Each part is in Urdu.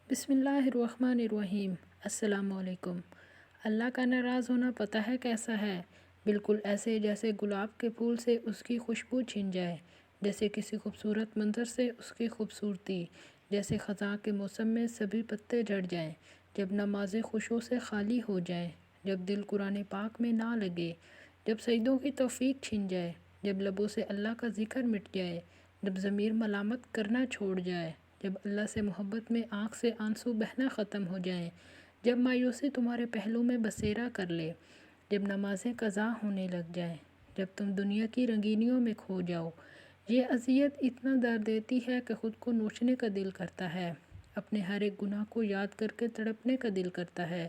بسم اللہ الرحمن الرحیم۔ السلام علیکم۔ اللہ کا ناراض ہونا پتہ ہے کیسا ہے؟ بالکل ایسے جیسے گلاب کے پھول سے اس کی خوشبو چھن جائے، جیسے کسی خوبصورت منظر سے اس کی خوبصورتی، جیسے خزاں کے موسم میں سبھی پتے جھڑ جائیں، جب نمازیں خوشیوں سے خالی ہو جائیں، جب دل قرآن پاک میں نہ لگے، جب سجدوں کی توفیق چھن جائے، جب لبوں سے اللہ کا ذکر مٹ جائے، جب ضمیر ملامت کرنا چھوڑ جائے، جب اللہ سے محبت میں آنکھ سے آنسو بہنا ختم ہو جائیں، جب مایوسی تمہارے پہلو میں بسیرا کر لے، جب نمازیں قضا ہونے لگ جائیں، جب تم دنیا کی رنگینیوں میں کھو جاؤ، یہ اذیت اتنا درد دیتی ہے کہ خود کو نوچنے کا دل کرتا ہے، اپنے ہر ایک گناہ کو یاد کر کے تڑپنے کا دل کرتا ہے،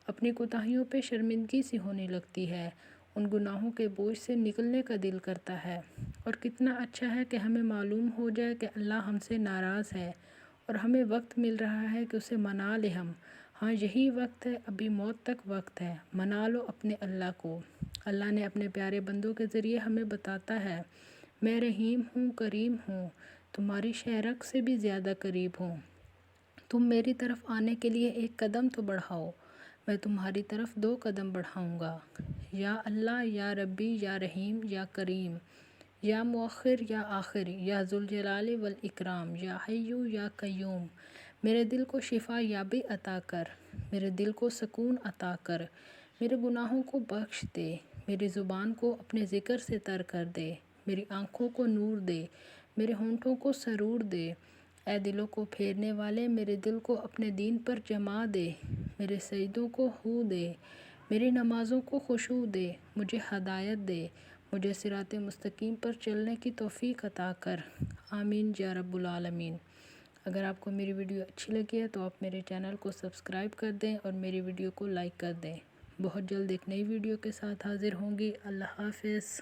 اپنی کوتاہیوں پہ شرمندگی سی ہونے لگتی ہے، ان گناہوں کے بوجھ سے نکلنے کا دل کرتا ہے، اور کتنا اچھا ہے کہ ہمیں معلوم ہو جائے کہ اللہ ہم سے ناراض ہے اور ہمیں وقت مل رہا ہے کہ اسے منا لے ہم۔ ہاں یہی وقت ہے، ابھی موت تک وقت ہے، منا لو اپنے اللہ کو۔ اللہ نے اپنے پیارے بندوں کے ذریعے ہمیں بتاتا ہے، میں رحیم ہوں، کریم ہوں، تمہاری شہرک سے بھی زیادہ قریب ہوں، تم میری طرف آنے کے لیے ایک قدم تو بڑھاؤ، میں تمہاری طرف 2 قدم بڑھاؤں گا۔ یا اللہ، یا ربی، یا رحیم، یا کریم، یا مؤخر، یا آخر، یا ذوالجلال والاکرام، یا حی، یا قیوم، میرے دل کو شفا یابی عطا کر، میرے دل کو سکون عطا کر، میرے گناہوں کو بخش دے، میری زبان کو اپنے ذکر سے تر کر دے، میری آنکھوں کو نور دے، میرے ہونٹوں کو سرور دے، اے دلوں کو پھیرنے والے، میرے دل کو اپنے دین پر جما دے، میرے سجدوں کو ہو دے، میری نمازوں کو خشوع دے، مجھے ہدایت دے، مجھے صراط مستقیم پر چلنے کی توفیق عطا کر، آمین یا رب العالمین۔ اگر آپ کو میری ویڈیو اچھی لگی ہے تو آپ میرے چینل کو سبسکرائب کر دیں اور میری ویڈیو کو لائک کر دیں۔ بہت جلد ایک نئی ویڈیو کے ساتھ حاضر ہوں گی۔ اللہ حافظ۔